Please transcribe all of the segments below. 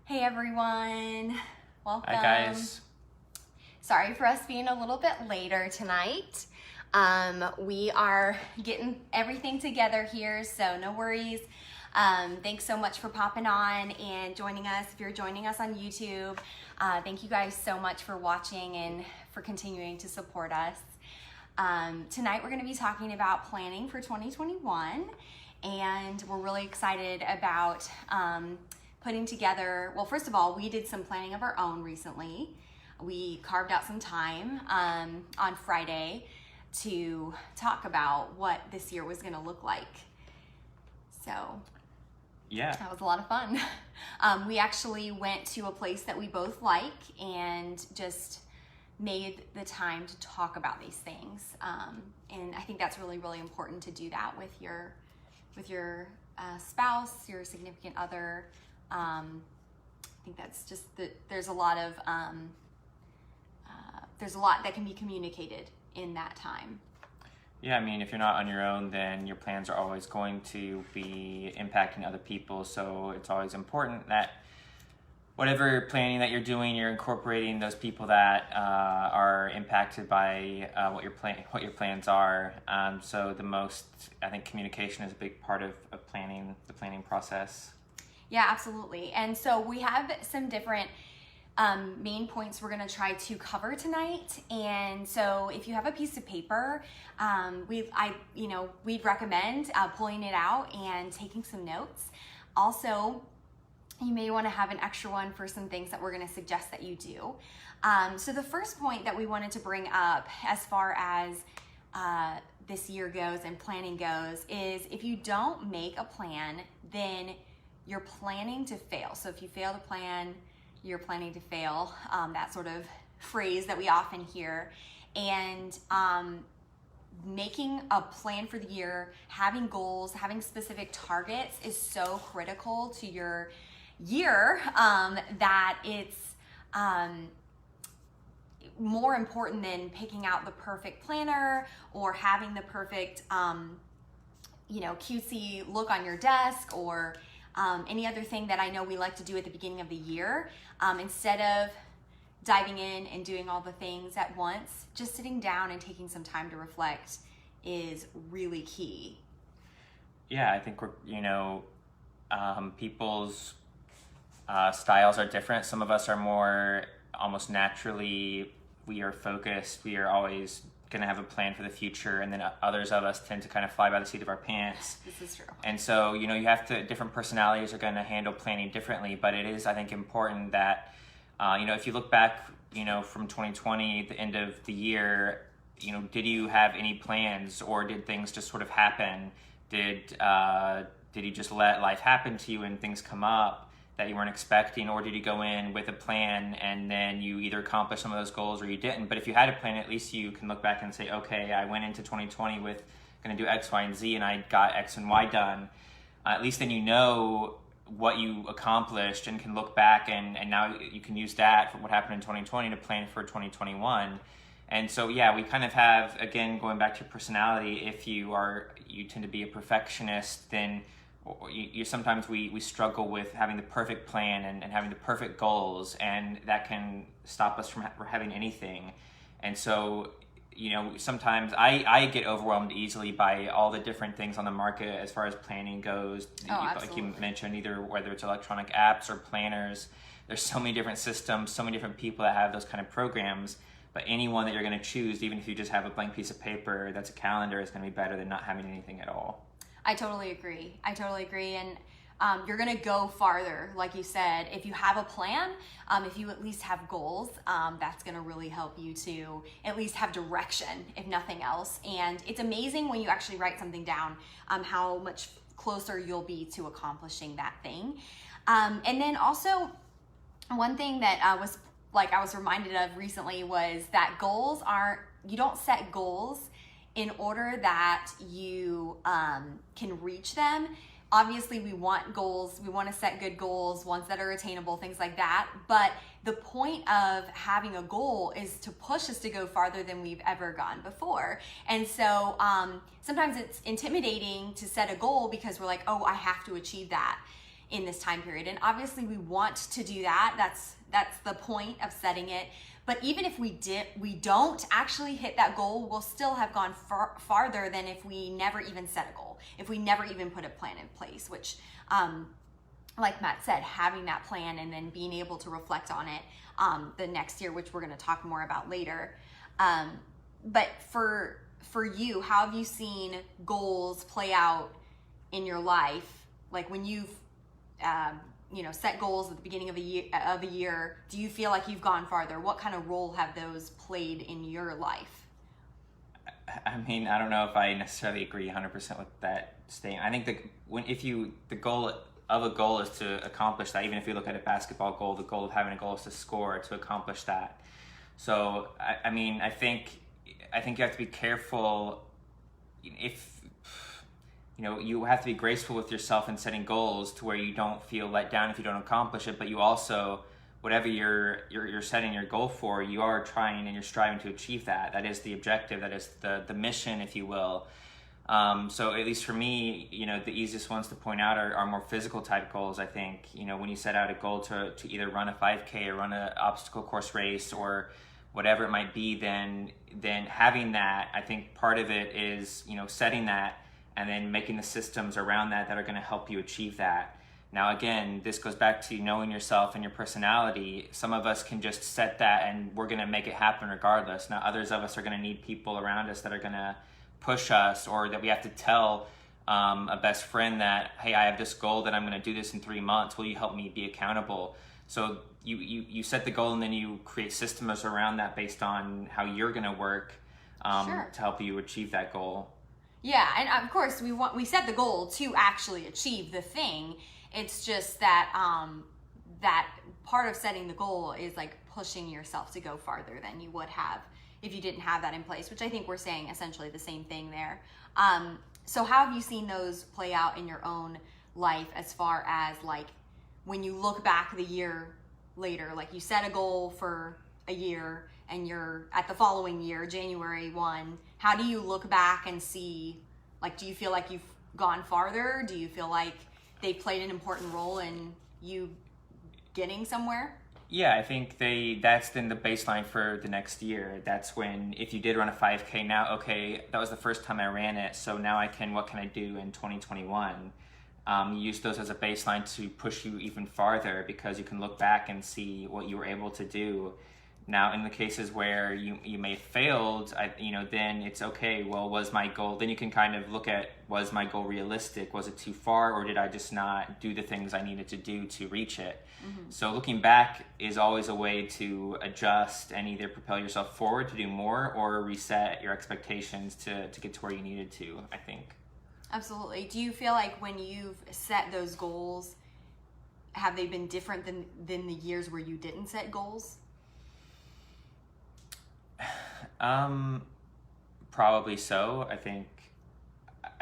Hey everyone, welcome. Hi guys. Sorry for us being a little bit later tonight. We are getting everything together here, so no worries. Thanks so much for popping on and joining us. If you're joining us on YouTube, thank you guys so much for watching and for continuing to support us. Tonight we're going to be talking about planning for 2021, and we're really excited about putting together, well, first of all, we did some planning of our own recently. We carved out some time on Friday to talk about what this year was going to look like. So Yeah. that was a lot of fun. We actually went to a place that we both like and just made the time to talk about these things. And I think that's really, really important to do that with your spouse, your significant other. I think that's just that there's a lot that can be communicated in that time. Yeah, I mean, if you're not on your own, then your plans are always going to be impacting other people. So it's always important that whatever planning that you're doing, you're incorporating those people that are impacted by what your plans are. So I think communication is a big part of planning, the planning process. Yeah, absolutely. And so we have some different main points we're going to try to cover tonight. And so if you have a piece of paper, we'd recommend pulling it out and taking some notes. Also, you may want to have an extra one for some things that we're going to suggest that you do. So the first point that we wanted to bring up as far as this year goes and planning goes is if you don't make a plan, then you're planning to fail. So if you fail to plan, you're planning to fail, that sort of phrase that we often hear. And making a plan for the year, having goals, having specific targets is so critical to your year that it's more important than picking out the perfect planner or having the perfect cutesy look on your desk or any other thing that I know we like to do at the beginning of the year. Instead of diving in and doing all the things at once, just sitting down and taking some time to reflect is really key. Yeah, I think people's styles are different. Some of us are more almost naturally, we are focused, we are always going to have a plan for the future, and then others of us tend to kind of fly by the seat of our pants. This is true. And so, you have to, different personalities are going to handle planning differently, but it is, I think, important that, if you look back, from 2020, the end of the year, did you have any plans or did things just sort of happen? Did you just let life happen to you and things come up that you weren't expecting, or did you go in with a plan and then you either accomplished some of those goals or you didn't? But if you had a plan, at least you can look back and say, okay, I went into 2020 with going to do X, Y, and Z, and I got X and Y done. At least then you know what you accomplished and can look back and now you can use that for what happened in 2020 to plan for 2021. And so, yeah, we kind of have, again, going back to your personality, if you tend to be a perfectionist, then sometimes we struggle with having the perfect plan and having the perfect goals, and that can stop us from having anything. And so, sometimes I get overwhelmed easily by all the different things on the market as far as planning goes. Like you mentioned, either whether it's electronic apps or planners, there's so many different systems, so many different people that have those kind of programs. But any one that you're going to choose, even if you just have a blank piece of paper that's a calendar, is going to be better than not having anything at all. I totally agree. And you're going to go farther, like you said, if you have a plan, if you at least have goals, that's going to really help you to at least have direction, if nothing else. And it's amazing when you actually write something down, how much closer you'll be to accomplishing that thing. And then also, one thing that I was reminded of recently was that you don't set goals in order that you can reach them. Obviously, we want goals. We want to set good goals, ones that are attainable, things like that. But the point of having a goal is to push us to go farther than we've ever gone before. And so sometimes it's intimidating to set a goal because we're like, oh, I have to achieve that. in this time period. And obviously we want to do that. That's the point of setting it. But even if we don't actually hit that goal, we'll still have gone farther than if we never even set a goal, if we never even put a plan in place, which, like Matt said, having that plan and then being able to reflect on it the next year, which we're going to talk more about later. But for you, how have you seen goals play out in your life? Like when you've set goals at the beginning of a year, do you feel like you've gone farther? What kind of role have those played in your life? I mean, I don't know if I necessarily agree 100% with that statement. I think the goal of a goal is to accomplish that. Even if you look at a basketball goal, the goal of having a goal is to score, to accomplish that. So I mean, I think you have to be careful. If you have to be graceful with yourself in setting goals to where you don't feel let down if you don't accomplish it, but you also, whatever you're setting your goal for, you are trying and you're striving to achieve that. That is the objective, that is the mission, if you will. So at least for me, the easiest ones to point out are more physical type goals. I think, when you set out a goal to either run a 5K or run an obstacle course race or whatever it might be, then having that, I think part of it is, setting that and then making the systems around that are going to help you achieve that. Now, again, this goes back to knowing yourself and your personality. Some of us can just set that and we're going to make it happen regardless. Now, others of us are going to need people around us that are going to push us, or that we have to tell a best friend that, hey, I have this goal that I'm going to do this in 3 months. Will you help me be accountable? So you set the goal and then you create systems around that based on how you're going to work Sure. to help you achieve that goal. Yeah, and of course we set the goal to actually achieve the thing. It's just that that part of setting the goal is like pushing yourself to go farther than you would have if you didn't have that in place, which I think we're saying essentially the same thing there. So how have you seen those play out in your own life as far as like when you look back the year later, like you set a goal for a year and you're at the following year, January 1, how do you look back and see, like, do you feel like you've gone farther? Do you feel like they played an important role in you getting somewhere? Yeah, I think that's then the baseline for the next year. That's when, if you did run a 5K now, okay, that was the first time I ran it, so now what can I do in 2021? You use those as a baseline to push you even farther because you can look back and see what you were able to do. Now, in the cases where you may have failed, then it's okay, well, was my goal, then you can kind of look at, was my goal realistic? Was it too far, or did I just not do the things I needed to do to reach it? Mm-hmm. So looking back is always a way to adjust and either propel yourself forward to do more or reset your expectations to get to where you needed to, I think. Absolutely. Do you feel like when you've set those goals, have they been different than the years where you didn't set goals? Probably so. I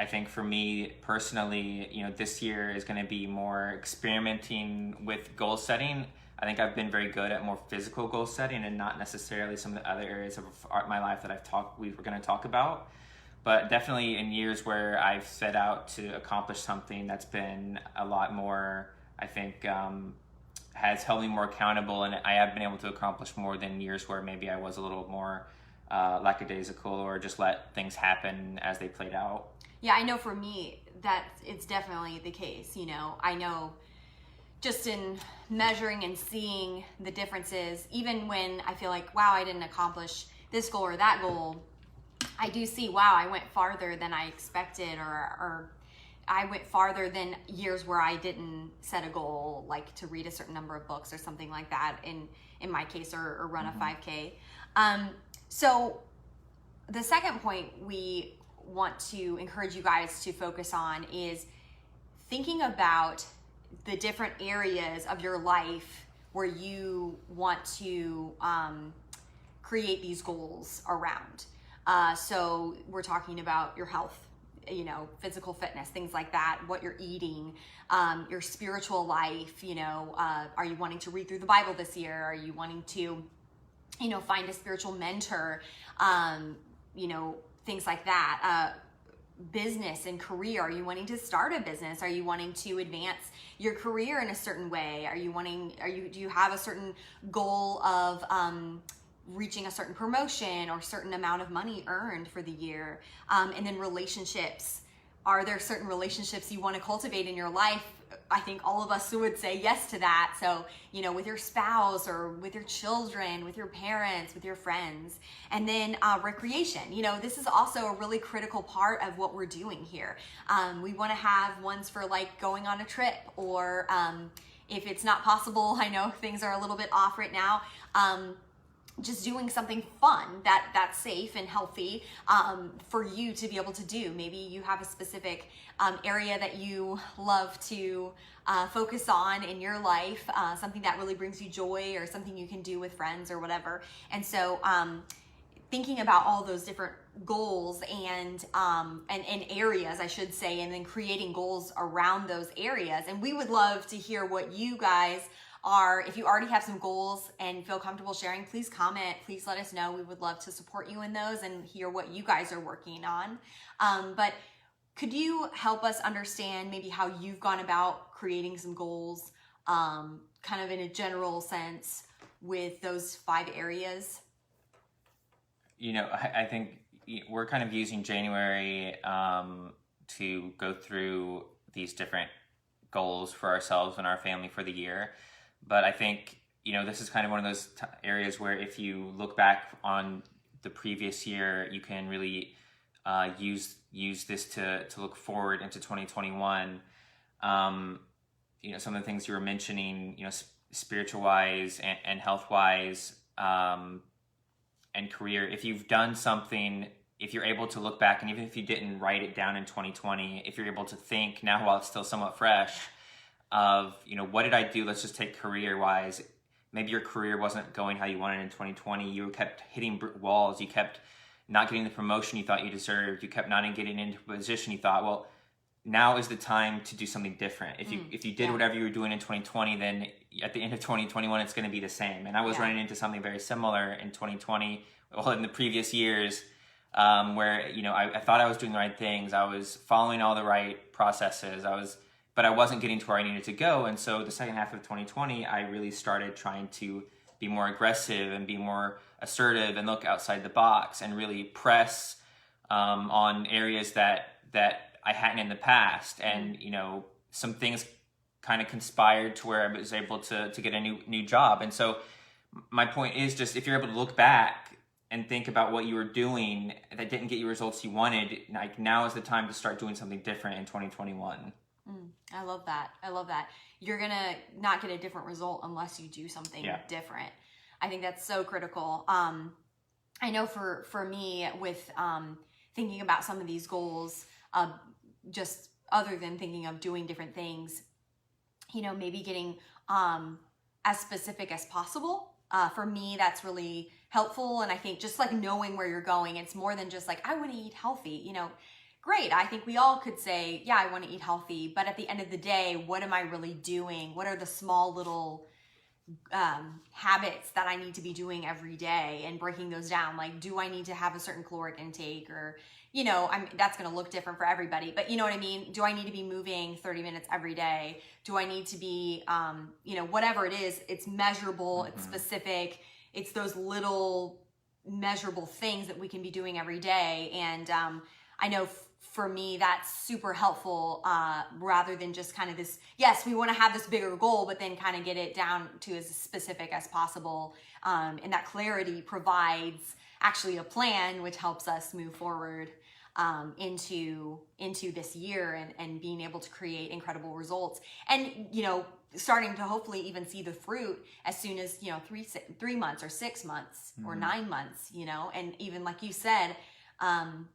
think for me personally, this year is going to be more experimenting with goal setting. I think I've been very good at more physical goal setting and not necessarily some of the other areas of my life that we were going to talk about. But definitely in years where I've set out to accomplish something, that's been a lot more, I think, has held me more accountable, and I have been able to accomplish more than years where maybe I was a little more lackadaisical or just let things happen as they played out. Yeah, I know for me that it's definitely the case. I know just in measuring and seeing the differences, even when I feel like, wow, I didn't accomplish this goal or that goal, I do see, wow, I went farther than I expected, or I went farther than years where I didn't set a goal, like to read a certain number of books or something like that in my case, or run a 5K. So the second point we want to encourage you guys to focus on is thinking about the different areas of your life where you want to create these goals around. So we're talking about your health, physical fitness, things like that, what you're eating, your spiritual life, are you wanting to read through the Bible this year? Are you wanting to, find a spiritual mentor, things like that. business and career? Are you wanting to start a business? Are you wanting to advance your career in a certain way? Do you have a certain goal of reaching a certain promotion or certain amount of money earned for the year? And then relationships. Are there certain relationships you want to cultivate in your life? I think all of us would say yes to that. So, with your spouse or with your children, with your parents, with your friends. And then recreation. This is also a really critical part of what we're doing here. We want to have ones for like going on a trip, or if it's not possible, I know things are a little bit off right now, just doing something fun that's safe and healthy for you to be able to do. Maybe you have a specific area that you love to focus on in your life, something that really brings you joy, or something you can do with friends or whatever. And so thinking about all those different goals and areas, I should say, and then creating goals around those areas. And we would love to hear what you guys are. If you already have some goals and feel comfortable sharing, please comment. Please let us know. We would love to support you in those and hear what you guys are working on. But could you help us understand maybe how you've gone about creating some goals, kind of in a general sense, with those 5 areas? I think we're kind of using January to go through these different goals for ourselves and our family for the year. But I think, this is kind of one of those areas where if you look back on the previous year, you can really use this to look forward into 2021. Some of the things you were mentioning, spiritual wise and health wise, and career. If you've done something, if you're able to look back, and even if you didn't write it down in 2020, if you're able to think now while it's still somewhat fresh, of, what did I do? Let's just take career wise. Maybe your career wasn't going how you wanted in 2020. You kept hitting walls. You kept not getting the promotion you thought you deserved. You kept not getting into a position you thought, well, now is the time to do something different. If you did whatever you were doing in 2020, then at the end of 2021, it's going to be the same. And I was running into something very similar in 2020, in the previous years, where, I thought I was doing the right things. I was following all the right processes. But I wasn't getting to where I needed to go. And so the second half of 2020, I really started trying to be more aggressive and be more assertive and look outside the box and really press on areas that I hadn't in the past. And, some things kind of conspired to where I was able to get a new job. And so my point is just, if you're able to look back and think about what you were doing that didn't get you results you wanted, like, now is the time to start doing something different in 2021. I love that. You're going to not get a different result unless you do something different. I think that's so critical. I know for me, with thinking about some of these goals, just other than thinking of doing different things, maybe getting as specific as possible. For me, that's really helpful. And I think just like knowing where you're going, it's more than just like, I want to eat healthy, Great. I think we all could say, I want to eat healthy. But at the end of the day, what am I really doing? What are the small little habits that I need to be doing every day, and breaking those down? Like, do I need to have a certain caloric intake, or, that's going to look different for everybody, but you know what I mean? Do I need to be moving 30 minutes every day? Do I need to be, whatever it is, it's measurable, it's specific. It's those little measurable things that we can be doing every day. And I know for me, that's super helpful, rather than just kind of this, yes, we want to have this bigger goal, but then kind of get it down to as specific as possible. And that clarity provides actually a plan, which helps us move forward into this year, and being able to create incredible results. And, starting to hopefully even see the fruit as soon as, 3 months or 6 months or 9 months, and even like you said,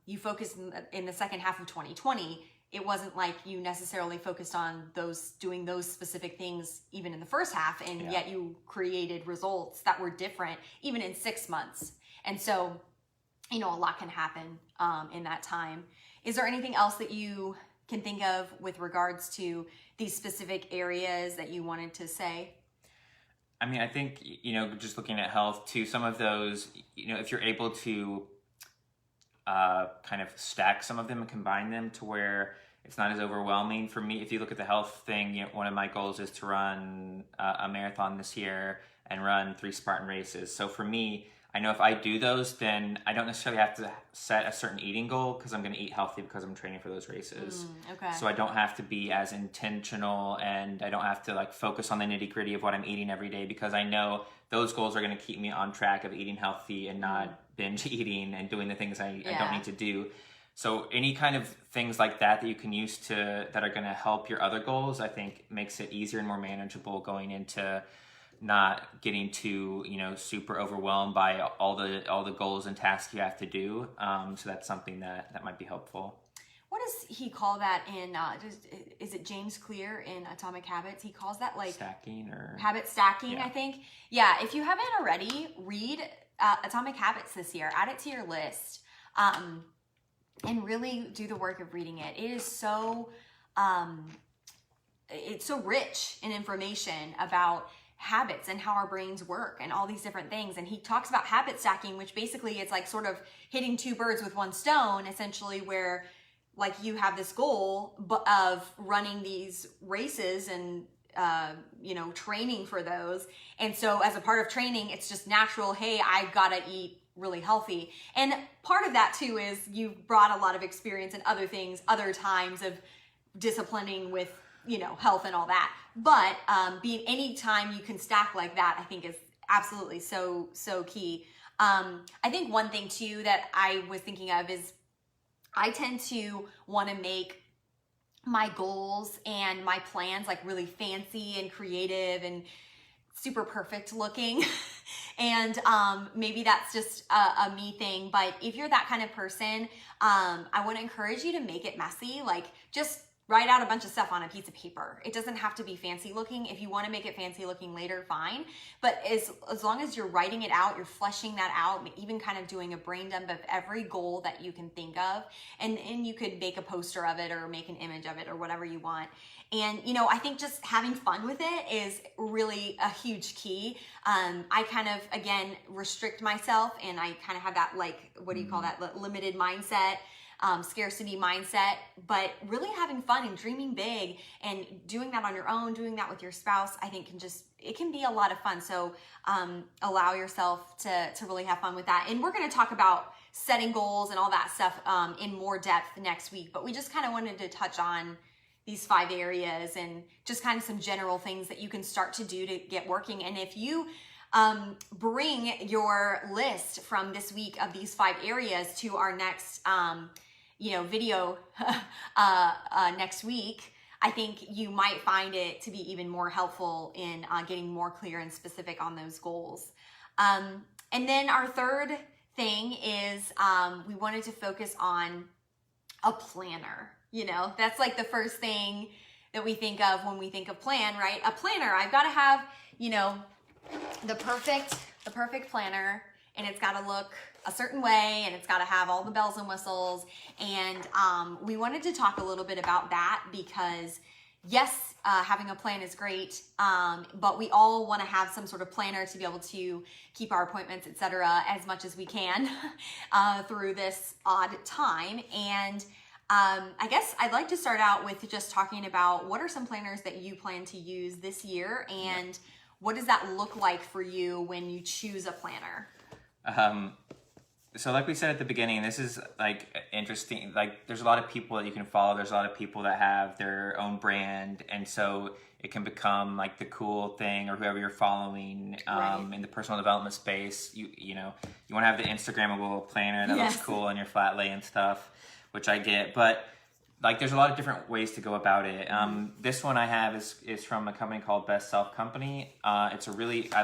you focused in the second half of 2020. It wasn't like you necessarily focused on doing those specific things even in the first half, and yet you created results that were different even in 6 months. And so, a lot can happen in that time. Is there anything else that you can think of with regards to these specific areas that you wanted to say? I mean, I think, just looking at health too, some of those, if you're able to kind of stack some of them and combine them to where it's not as overwhelming for me. If you look at the health thing, you know, one of my goals is to run a marathon this year and run 3 Spartan races. So for me, I know if I do those, then I don't necessarily have to set a certain eating goal because I'm going to eat healthy because I'm training for those races. Okay. So I don't have to be as intentional, and I don't have to like focus on the nitty gritty of what I'm eating every day, because I know those goals are going to keep me on track of eating healthy and not binge eating and doing the things I don't need to do. So any kind of things like that you can use that are going to help your other goals, I think makes it easier and more manageable going into not getting too, you know, super overwhelmed by all the goals and tasks you have to do. So that's something that might be helpful. What does he call that in, is it James Clear in Atomic Habits? He calls that like Stacking or habit stacking, Yeah. I think. Yeah, if you haven't already, read Atomic Habits this year. Add it to your list, and really do the work of reading it. It is so, it's so rich in information about habits and how our brains work and all these different things. And he talks about habit stacking, which basically it's like sort of hitting 2 birds with 1 stone, essentially, where like you have this goal of running these races and you know, training for those. And so as a part of training, it's just natural, hey, I've got to eat really healthy. And part of that too is you've brought a lot of experience in other things, other times of disciplining with, you know, health and all that. But being any time you can stack like that, I think is absolutely so key. I think one thing too that I was thinking of is I tend to want to make my goals and my plans like really fancy and creative and super perfect looking. And maybe that's just a me thing, but if you're that kind of person, I want to encourage you to make it messy. Like just write out a bunch of stuff on a piece of paper. It doesn't have to be fancy looking. If you want to make it fancy looking later, fine. But as long as you're writing it out, you're fleshing that out, even kind of doing a brain dump of every goal that you can think of. And you could make a poster of it or make an image of it or whatever you want. And, you know, I think just having fun with it is really a huge key. I kind of, again, restrict myself, and I kind of have that, like, what do you call that? Limited mindset. Scarcity mindset, but really having fun and dreaming big and doing that on your own, doing that with your spouse, I think it can be a lot of fun. So allow yourself to really have fun with that. And we're going to talk about setting goals and all that stuff in more depth next week, but we just kind of wanted to touch on these 5 areas and just kind of some general things that you can start to do to get working. And if you bring your list from this week of these 5 areas to our next video next week, I think you might find it to be even more helpful in getting more clear and specific on those goals. And then our third thing is we wanted to focus on a planner. You know, that's like the first thing that we think of when we think of plan, right? A planner. I've got to have, you know, the perfect planner, and it's got to look a certain way, and it's got to have all the bells and whistles. And we wanted to talk a little bit about that because yes, having a plan is great, but we all want to have some sort of planner to be able to keep our appointments, etc., as much as we can through this odd time. And I guess I'd like to start out with just talking about what are some planners that you plan to use this year, and what does that look like for you when you choose a planner? So like we said at the beginning, this is like interesting. Like there's a lot of people that you can follow. There's a lot of people that have their own brand. And so it can become like the cool thing, or whoever you're following in the personal development space. You know, you want to have the Instagrammable planner that looks cool on your flat lay and stuff, which I get. But like there's a lot of different ways to go about it. This one I have is from a company called Best Self Company. I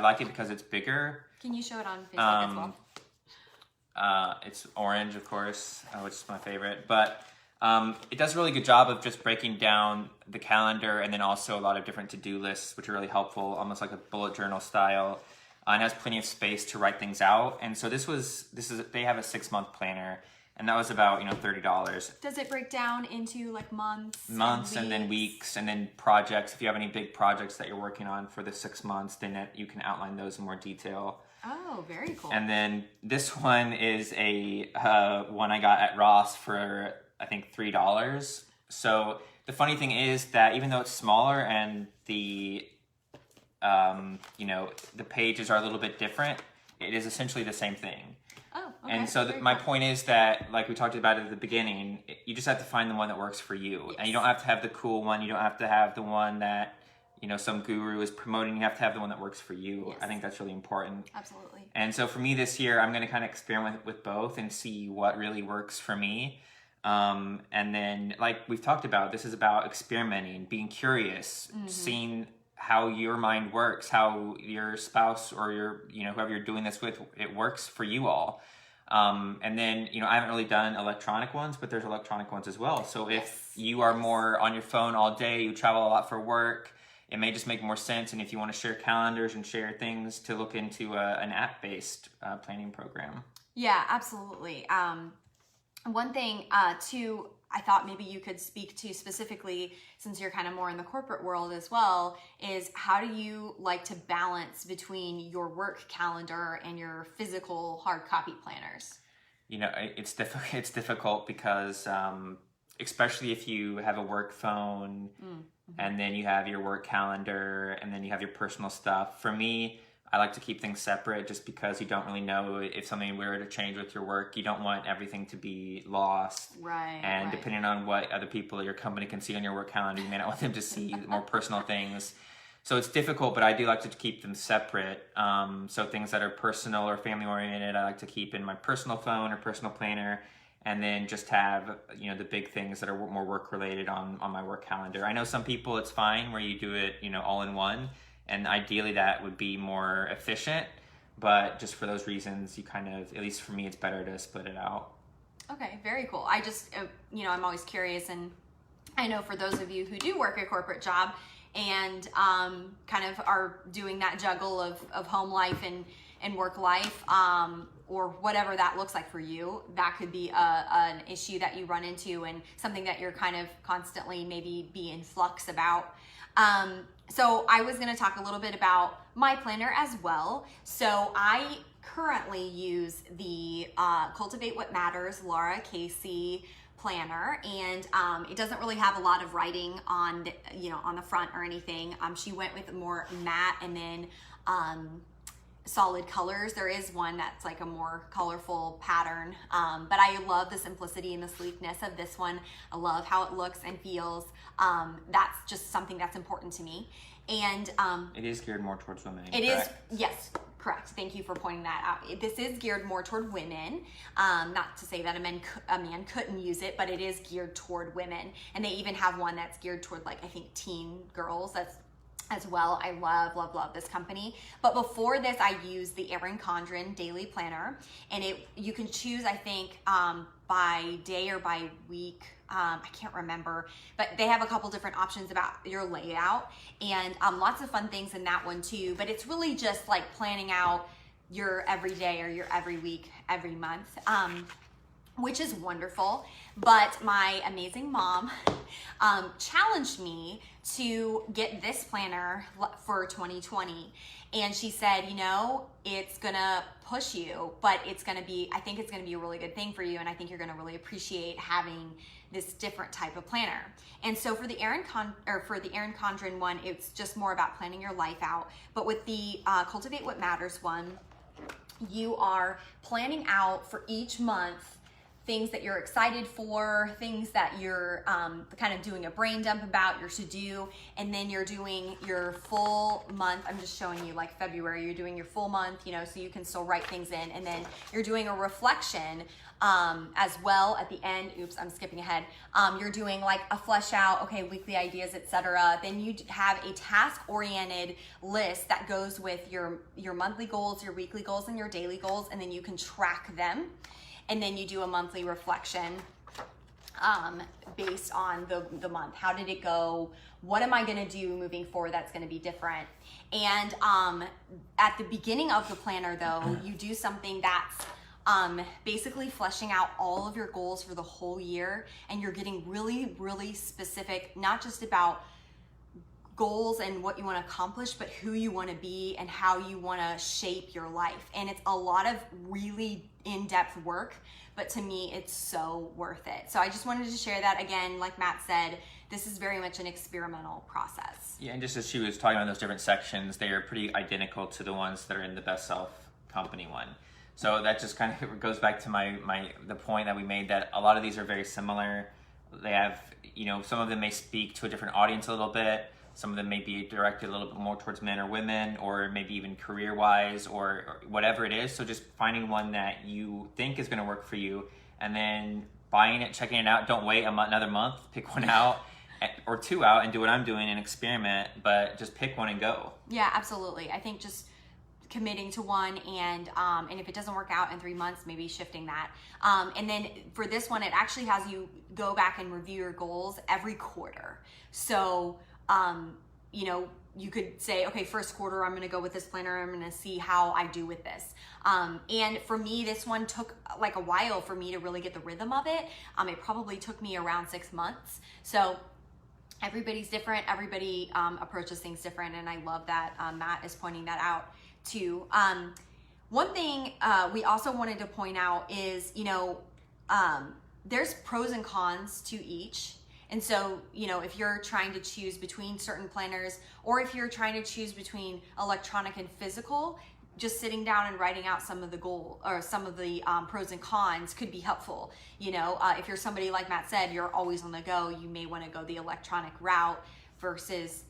like it because it's bigger. Can you show it on Facebook as well? It's orange, of course, which is my favorite. But it does a really good job of just breaking down the calendar, and then also a lot of different to-do lists, which are really helpful, almost like a bullet journal style. And has plenty of space to write things out. And so they have a 6-month planner. and that was about $30. Does it break down into like months And then weeks, and then projects? If you have any big projects that you're working on for the 6 months, then you can outline those in more detail. Oh, very cool. And then this one is a one I got at Ross for I think $3. So the funny thing is that even though it's smaller and the the pages are a little bit different, it is essentially the same thing. Oh, okay. And so my point is that, like we talked about at the beginning, you just have to find the one that works for you. Yes. And you don't have to have the cool one. You don't have to have the one that, some guru is promoting. You have to have the one that works for you. Yes. I think that's really important. Absolutely. And so for me this year, I'm going to kind of experiment with both and see what really works for me. And then, like we've talked about, this is about experimenting, being curious, seeing how your mind works, how your spouse or your, whoever you're doing this with, it works for you all. And then, I haven't really done electronic ones, but there's electronic ones as well. So if you are more on your phone all day, you travel a lot for work, it may just make more sense. And if you want to share calendars and share things, to look into an app-based planning program. Yeah, absolutely. One thing too, I thought maybe you could speak to specifically, since you're kind of more in the corporate world as well, is how do you like to balance between your work calendar and your physical hard copy planners? It's difficult because especially if you have a work phone and then you have your work calendar and then you have your personal stuff. For me, I like to keep things separate just because you don't really know if something were to change with your work. You don't want everything to be lost. Right. And depending on what other people at your company can see on your work calendar, you may not want them to see more personal things. So it's difficult, but I do like to keep them separate. So things that are personal or family oriented, I like to keep in my personal phone or personal planner, and then just have, the big things that are more work related on my work calendar. I know some people it's fine where you do it, all in one. And ideally that would be more efficient, but just for those reasons, you kind of, at least for me, it's better to split it out. Okay, very cool. I just, I'm always curious, and I know for those of you who do work a corporate job and kind of are doing that juggle of home life and work life, or whatever that looks like for you, that could be an issue that you run into and something that you're kind of constantly maybe be in flux about. So I was going to talk a little bit about my planner as well. So I currently use the Cultivate What Matters Laura Casey planner, and it doesn't really have a lot of writing on the front or anything. She went with more matte and then solid colors. There is one that's like a more colorful pattern, but I love the simplicity and the sleekness of this one. I love how it looks and feels. That's just something that's important to me. And it is geared more towards women. It is, yes, correct. Thank you for pointing that out. This is geared more toward women. Not to say that a man couldn't use it, but it is geared toward women. And they even have one that's geared toward, like, I think teen girls. That's as well. I love this company. But before this, I used the Erin Condren Daily Planner, and you can choose, I think, by day or by week. I can't remember, but they have a couple different options about your layout, and lots of fun things in that one too. But it's really just like planning out your every day or your every week, every month, which is wonderful. But my amazing mom challenged me to get this planner for 2020. And she said, it's gonna push you, but I think it's gonna be a really good thing for you. And I think you're gonna really appreciate having this different type of planner. And so for the Erin Condren one, it's just more about planning your life out. But with the Cultivate What Matters one, you are planning out for each month things that you're excited for, things that you're kind of doing a brain dump about, your to-do, and then you're doing your full month. I'm just showing you like February, you're doing your full month, so you can still write things in, and then you're doing a reflection as well at the end. Oops, I'm skipping ahead. You're doing like a flesh out, okay, weekly ideas, etc. Then you have a task-oriented list that goes with your monthly goals, your weekly goals, and your daily goals, and then you can track them. And then you do a monthly reflection based on the month. How did it go? What am I going to do moving forward that's going to be different? And at the beginning of the planner, though, you do something that's basically fleshing out all of your goals for the whole year, and you're getting really, really specific, not just about goals and what you want to accomplish, but who you want to be and how you want to shape your life. And it's a lot of really in-depth work, but to me, it's so worth it. So I just wanted to share that. Again, like Matt said, this is very much an experimental process. Yeah, and just as she was talking about those different sections, they are pretty identical to the ones that are in the Best Self Company one. So that just kind of goes back to the point that we made, that a lot of these are very similar. They have, some of them may speak to a different audience a little bit. Some of them may be directed a little bit more towards men or women, or maybe even career-wise, or whatever it is. So just finding one that you think is going to work for you, and then buying it, checking it out. Don't wait another month. Pick one out or two out and do what I'm doing and experiment, but just pick one and go. Yeah, absolutely. I think just committing to one, and if it doesn't work out in 3 months, maybe shifting that. And then for this one, it actually has you go back and review your goals every quarter. So you could say, okay, first quarter, I'm going to go with this planner. I'm going to see how I do with this. And for me, this one took like a while for me to really get the rhythm of it. It probably took me around 6 months. So everybody's different. Everybody approaches things different. And I love that Matt is pointing that out too. One thing we also wanted to point out is, there's pros and cons to each. And so, if you're trying to choose between certain planners, or if you're trying to choose between electronic and physical, just sitting down and writing out some of the pros and cons could be helpful. If you're somebody, like Matt said, you're always on the go, you may want to go the electronic route, versus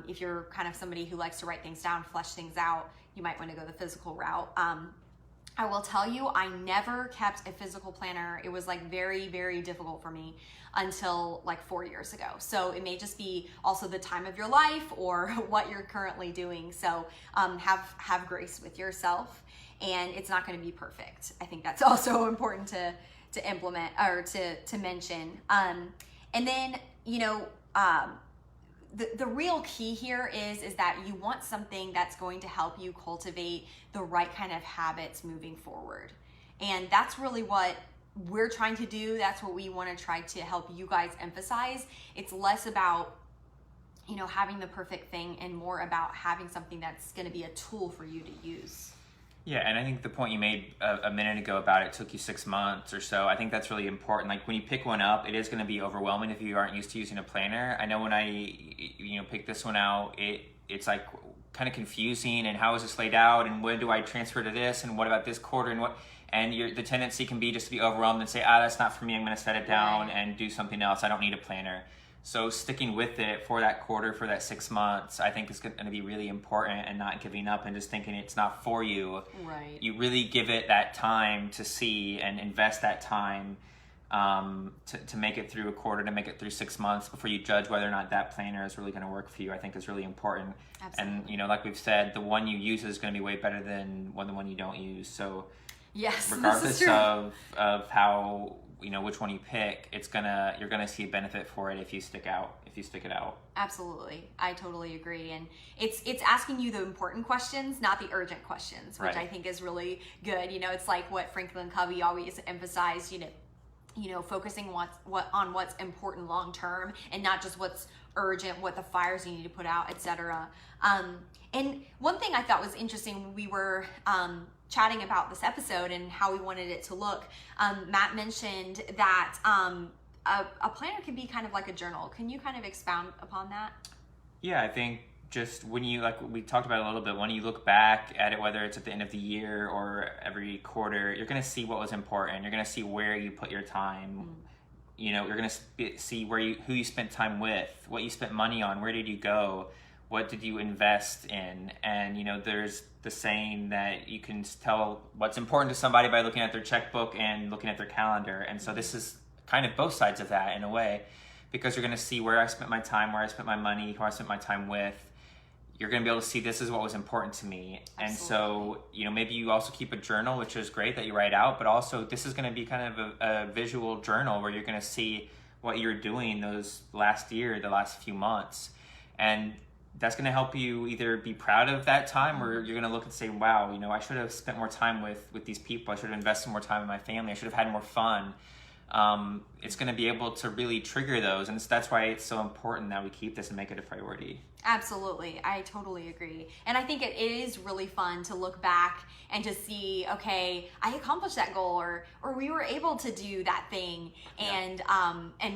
if you're kind of somebody who likes to write things down, flesh things out, you might want to go the physical route. I will tell you, I never kept a physical planner. It was like very, very difficult for me until like 4 years ago. So it may just be also the time of your life or what you're currently doing. So have grace with yourself, and it's not going to be perfect. I think that's also important to implement or to mention. And then, the real key here is that you want something that's going to help you cultivate the right kind of habits moving forward. And that's really what we're trying to do. That's what we want to try to help you guys emphasize. It's less about, having the perfect thing, and more about having something that's going to be a tool for you to use. Yeah, and I think the point you made a minute ago about it took you 6 months or so, I think that's really important. Like when you pick one up, it is going to be overwhelming if you aren't used to using a planner. I know when I, picked this one out, it's like kind of confusing, and how is this laid out, and when do I transfer to this, and what about this quarter, and the tendency can be just to be overwhelmed and say, that's not for me, I'm going to set it down and do something else. I don't need a planner. So sticking with it for that quarter, for that 6 months, I think is going to be really important, and not giving up and just thinking it's not for you. Right. You really give it that time to see and invest that time to make it through a quarter, to make it through 6 months before you judge whether or not that planner is really going to work for you. I think is really important. Absolutely. And, like we've said, the one you use is going to be way better than the one you don't use. So yes, regardless of how, which one you pick, you're gonna see a benefit for it if you stick it out. Absolutely. I totally agree. And it's asking you the important questions, not the urgent questions, which Right. I think is really good. It's like what Franklin Covey always emphasized, focusing on what's important long term, and not just what's urgent, what the fires you need to put out, etc. And one thing I thought was interesting when we were chatting about this episode and how we wanted it to look, Matt mentioned that a planner can be kind of like a journal. Can you kind of expound upon that? Yeah, I think just when you, like we talked about a little bit, when you look back at it, whether it's at the end of the year or every quarter, you're going to see what was important. You're going to see where you put your time. You're going to see who you spent time with, what you spent money on, where did you go, what did you invest in. And there's the saying that you can tell what's important to somebody by looking at their checkbook and looking at their calendar. And so this is kind of both sides of that in a way, because you're going to see where I spent my time, where I spent my money, who I spent my time with. You're going to be able to see this is what was important to me. Absolutely. And so, maybe you also keep a journal, which is great that you write out, but also this is going to be kind of a visual journal where you're going to see what you're doing the last few months. And that's going to help you either be proud of that time, or you're going to look and say, wow, you know, I should have spent more time with these people. I should have invested more time in my family. I should have had more fun. It's going to be able to really trigger those. And that's why it's so important that we keep this and make it a priority. Absolutely. I totally agree. And I think it is really fun to look back and to see, okay, I accomplished that goal, or we were able to do that thing, and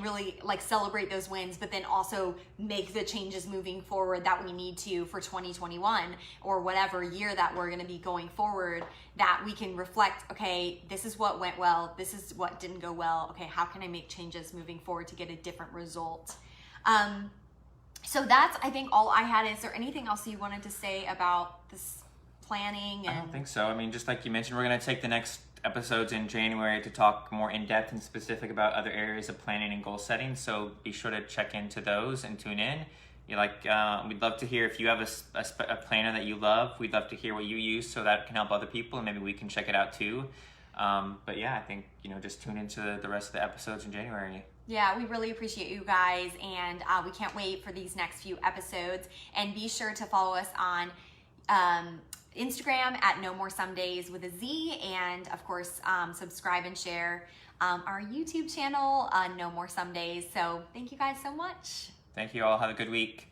really like celebrate those wins, but then also make the changes moving forward that we need to for 2021 or whatever year that we're going to be going forward, that we can reflect, okay, this is what went well, this is what didn't go well. Okay, how can I make changes moving forward to get a different result? So that's, I think, all I had. Is there anything else you wanted to say about this planning? I don't think so. I mean, just like you mentioned, we're going to take the next episodes in January to talk more in depth and specific about other areas of planning and goal setting. So be sure to check into those and tune in. We'd love to hear if you have a planner that you love. We'd love to hear what you use, so that can help other people, and maybe we can check it out too. But yeah, I think, just tune into the rest of the episodes in January. Yeah, we really appreciate you guys, and we can't wait for these next few episodes. And be sure to follow us on Instagram at No More Some Days with a Z, and of course, subscribe and share our YouTube channel, No More Some Days. So thank you guys so much. Thank you all. Have a good week.